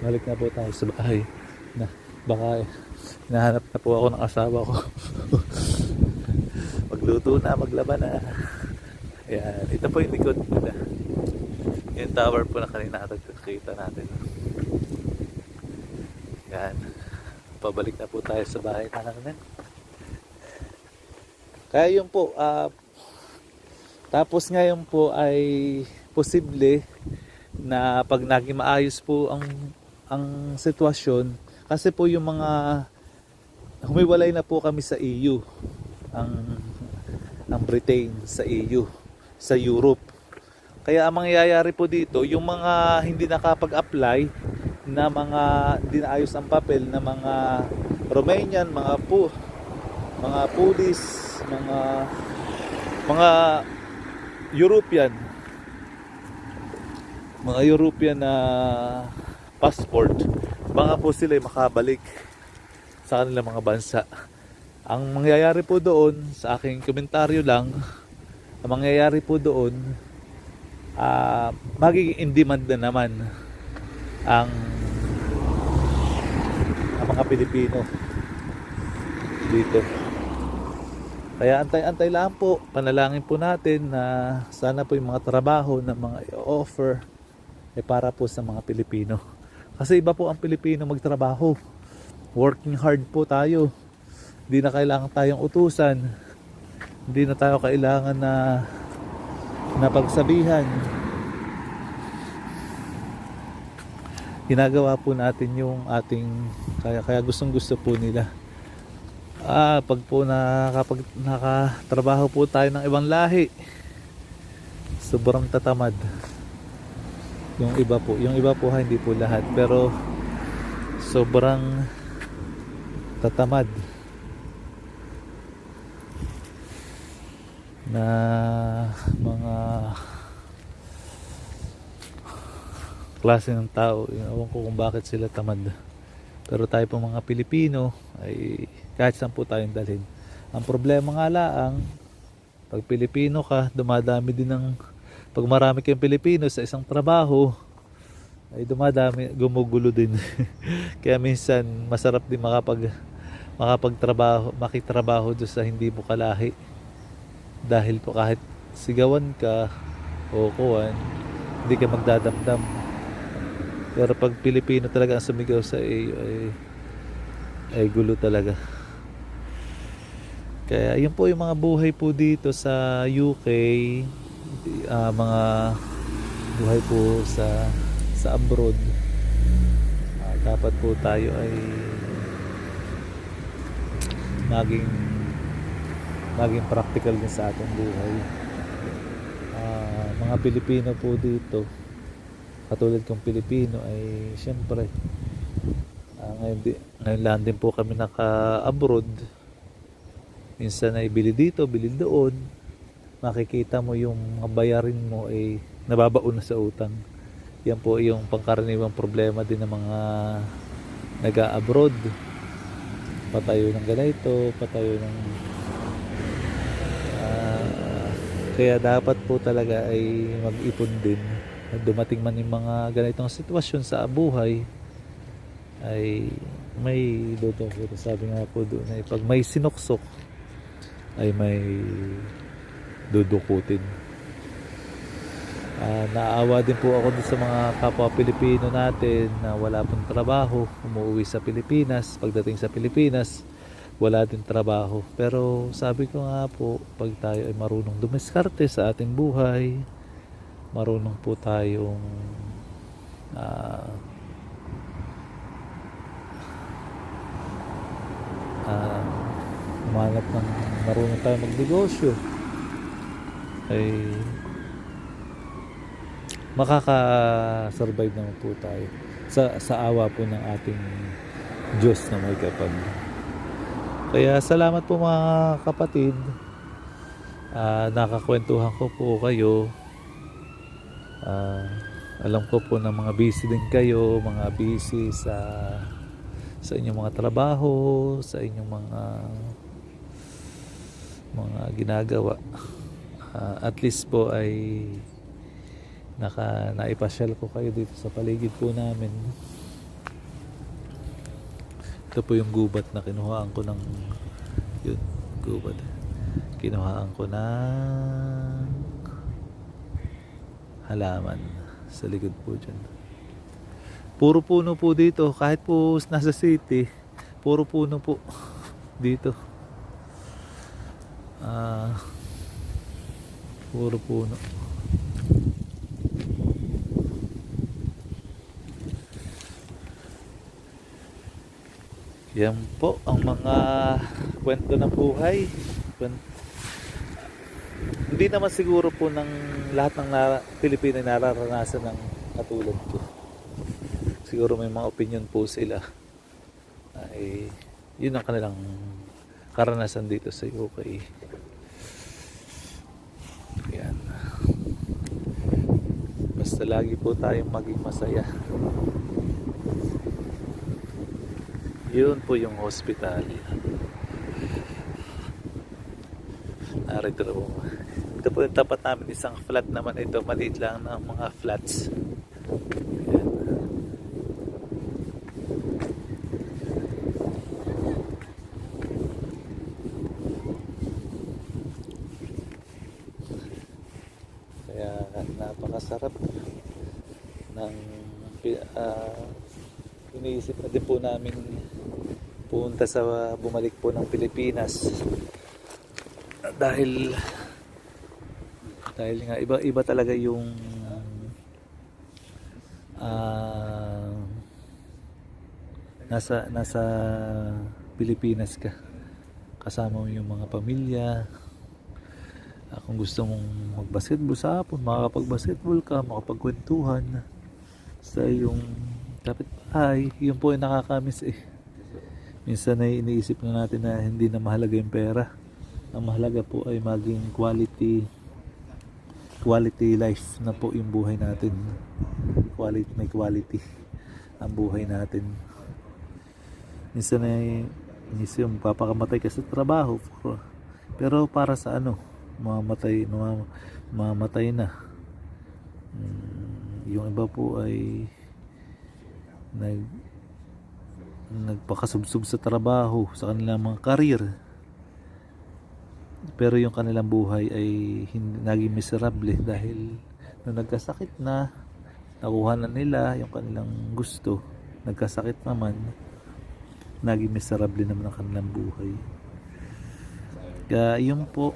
balik na po tayo sa bahay na baka hinahanap na po ako ng asawa ko. Magluto na, maglaban na. Ayan, ito po yung likod nila. Yung tower po na kanina nakikita natin. Ayan. Pabalik na po tayo sa bahay namin. Kaya yun po, tapos ngayon po ay posible na pag naging maayos po ang sitwasyon, kasi po yung mga humiwalay na po kami sa EU, ang Britain sa EU, sa Europe. Kaya ang mangyayari po dito, yung mga hindi nakapag-apply na mga hindi naayos ang papel na mga Romanian, mga Polish, mga European na passport, baka po sila ay makabalik sa kanilang mga bansa. Ang mangyayari po doon, sa aking komentaryo lang, ang mangyayari po doon, magiging in demand na naman ang mga Pilipino dito. Kaya antay-antay lang po, panalangin po natin na sana po yung mga trabaho na mga i-offer ay para po sa mga Pilipino. Kasi iba po ang Pilipino magtrabaho. Working hard po tayo. Hindi na kailangan tayong utusan. Hindi na tayo kailangan na pagsabihan. Ginagawa po natin yung ating kaya gustong-gusto po nila. Pag po nakatrabaho po tayo ng ibang lahi, sobrang tatamad. Yung iba po hindi po lahat, pero sobrang tatamad na mga klase ng tao. Ewan ko kung bakit sila tamad. Pero tayo po mga Pilipino ay kahit saan po tayong dalhin. Ang problema nga lang, pag Pilipino ka, dumadami din pag marami kayong Pilipino sa isang trabaho, ay gumugulo din. Kaya minsan masarap din makitrabaho doon sa hindi mo kalahi. Dahil po kahit sigawan ka o kuwan, hindi ka magdadamdam. Pero pag Pilipino talaga ang sumigaw sa iyo, ay gulo talaga. Kaya yun po yung mga buhay po dito sa UK, mga buhay po sa abroad. Dapat po tayo ay maging practical din sa ating buhay. Mga Pilipino po dito, katulad kong Pilipino, ay siyempre ngayon lang din po kami naka-abroad. Minsan ay bili dito, bili doon. Makikita mo yung mga bayarin mo ay nababaon na sa utang. Yan po yung pangkaraniwang problema din ng mga nag-a-abroad. Patayo ng ganito, patayo ng kaya dapat po talaga ay mag-ipon din. Dumating man yung mga ganitong sitwasyon sa buhay, ay may sabi nga po doon ay pag may sinuksok ay may dudukutin. Naawa din po ako dun sa mga kapwa Pilipino natin na wala pong trabaho, umuwi sa Pilipinas. Pagdating sa Pilipinas, wala din trabaho. Pero sabi ko nga po, pag tayo ay marunong dumiskarte sa ating buhay, marunong po tayong umanap ng marunong tayo magnegosyo, ay makaka-survive naman po tayo sa awa po ng ating Diyos na may kapal. Kaya salamat po mga kapatid, nakakwentuhan ko po kayo. Alam ko po na mga busy din kayo, mga busy sa inyong mga trabaho, sa inyong mga ginagawa. At least po ay naipasyal ko kayo dito sa paligid po namin. Ito po yung gubat na kinuhaan ko ng gubat. kinuhaan ko ng halaman sa likod po dyan. Puro puno po dito, kahit po nasa city, puro puno po dito. Puro puno. Yan po ang mga kwento ng buhay. Hindi naman siguro po ng lahat ng Pilipino ay nararanasan ng katulad ko. Siguro may mga opinion po sila. Ay, yun ang kanilang karanasan dito sa UK. Yan. Basta lagi po tayong maging masaya. Yun po yung hospital. Narito po. Ito po yung tapat namin, isang flat naman ito. Maliit lang ng mga flats. Ayan. Kaya napakasarap ng iniisip na din po namin punta sa bumalik po ng Pilipinas dahil nga iba talaga yung nasa Pilipinas ka, kasama mo yung mga pamilya. Kung gusto mong mag-basketball sa hapon, makakapag-basketball ka, makapagkwentuhan sa iyong kapitbahay. Yun po ay nakakamiss eh. Minsan ay iniisip na natin na hindi na mahalaga yung pera. Ang mahalaga po ay maging quality life na po yung buhay natin. May quality ang buhay natin. Minsan ay inisip papakamatay ka sa trabaho, pero para sa ano, mamamatay na. Yung iba po ay nagpakasubsob sa trabaho, sa kanilang mga career, pero yung kanilang buhay ay naging miserable dahil nung nagkasakit na, nakuha na nila yung kanilang gusto, nagkasakit naman, naging miserable naman ang kanilang buhay. Kaya yun po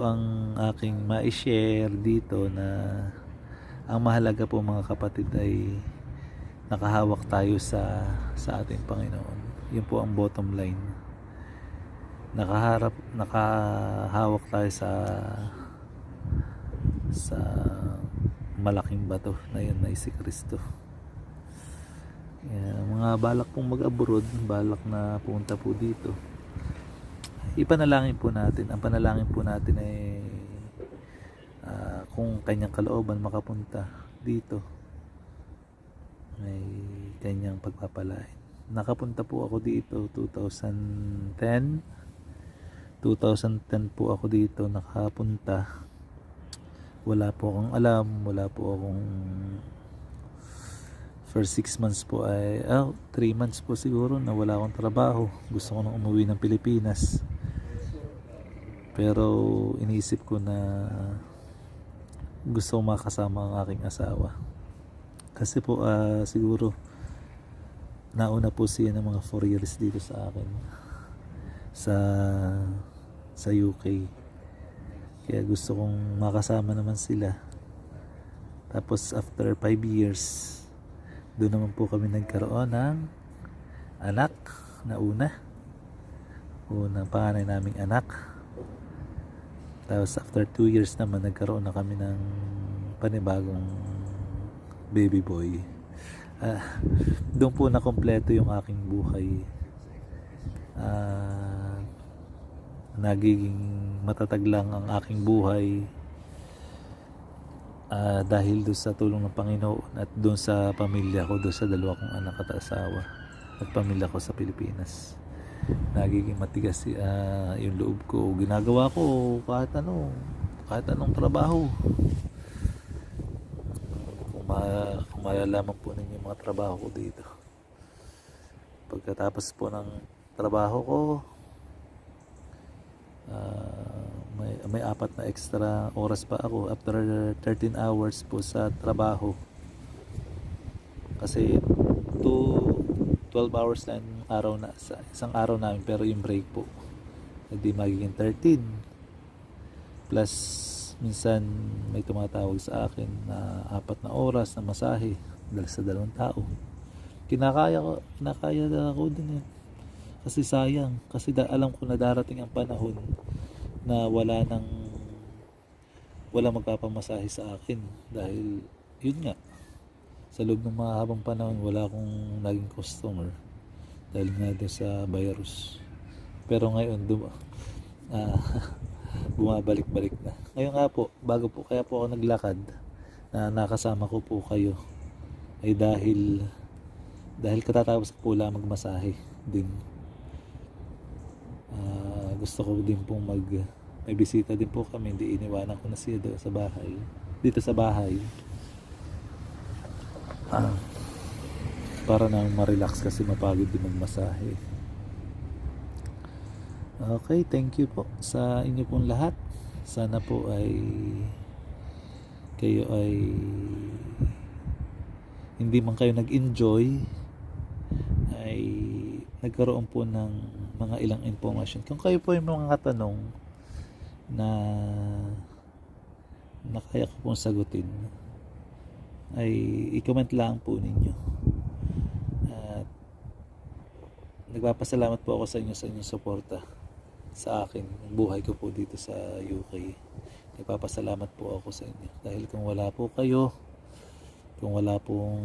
ang aking ma-share dito, na ang mahalaga po mga kapatid ay nakahawak tayo sa ating Panginoon. Yun po ang bottom line. Nakahawak tayo sa malaking bato na yun na si Kristo. Mga balak pong mag-abroad, balak na punta po dito, ipanalangin po natin. Ang panalangin po natin ay kung kanyang kalooban makapunta dito, may kanyang pagpapalain. Nakapunta po ako dito 2010 po ako dito nakapunta. Wala po akong alam, wala po akong first 6 months po ay 3 months po siguro na wala akong trabaho. Gusto ko nang umuwi ng Pilipinas, pero iniisip ko na gusto ko makasama ang aking asawa, kasi po siguro nauna po siya ng mga 4 years dito sa akin sa UK, kaya gusto kong makasama naman sila. Tapos after 5 years, doon naman po kami nagkaroon ng anak na unang panganay naming anak. Tapos after 2 years naman, nagkaroon na kami ng panibagong baby boy. Doon po na kompleto yung aking buhay. Nagiging matatag lang ang aking buhay dahil doon sa tulong ng Panginoon at doon sa pamilya ko, doon sa 2 kong anak at asawa at pamilya ko sa Pilipinas. Nagiging matigas yung loob ko. Ginagawa ko kahit anong trabaho. Kung malalaman po ninyo yung mga trabaho ko dito, pagkatapos po ng trabaho ko, may 4 na extra oras pa ako after 13 hours po sa trabaho. Kasi 12 hours na yung araw na sa isang araw namin, pero yung break po hindi magiging 13 plus minsan may tumatawag sa akin na 4 na oras na masahe dahil sa 2 tao. Kinakaya na ako din kasi sayang, kasi alam ko na darating ang panahon na wala magpapamasahe sa akin dahil yun nga, sa loob ng mahabang panahon wala akong naging customer dahil nga doon sa virus. Pero ngayon bumabalik-balik na. Ngayon nga po, bago po kaya po ako naglakad na nakasama ko po kayo ay dahil katatapos ko po lang magmasahe din. Gusto ko din pong may bisita din po kami, hindi iniwanan ko na siya sa bahay, dito sa bahay, para na ma-relax kasi mapagod din magmasahe. Okay, thank you po sa inyo pong lahat. Sana po ay kayo ay hindi man kayo nag-enjoy ay nagkaroon po ng mga ilang information. Kung kayo po yung mga tanong na kaya ko pong sagutin ay i-comment lang po ninyo. At nagpapasalamat po ako sa inyong suporta sa akin, ang buhay ko po dito sa UK. Nagpapasalamat po ako sa inyo dahil kung wala po kayo, kung wala po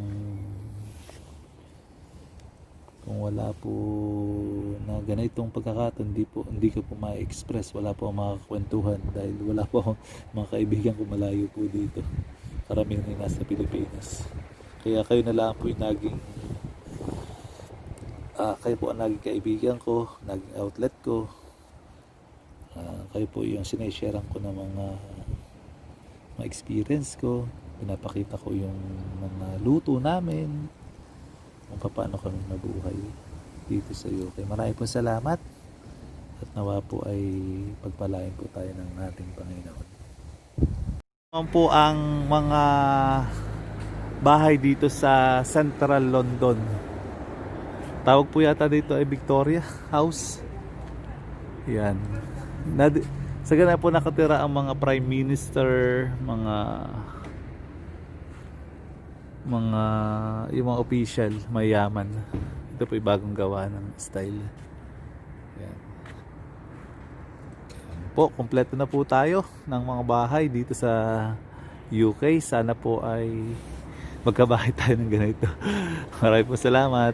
na ganitong pagkakataon, hindi ko po ma-express, wala po akong makakwentuhan dahil wala po akong mga kaibigan ko malayo po dito, karamihan ay nasa Pilipinas. Kaya kayo na lang po yung kayo po ang naging kaibigan ko, naging outlet ko. Kayo po yung sinesharean ko ng mga experience ko, pinapakita ko yung mga luto namin, kung paano kami mabuhay dito sa UK. Maraming po salamat at nawa po ay pagpalain po tayo ng ating Panginoon. Ano po ang mga bahay dito sa Central London? Tawag po yata dito ay Victoria House. Yan. Sa ganun po nakatira ang mga prime minister, yung mga official, mayaman. Ito po yung bagong gawa ng style. Yan. Po, kompleto na po tayo ng mga bahay dito sa UK. Sana po ay magkabahay tayo ng ganito. Maraming po salamat.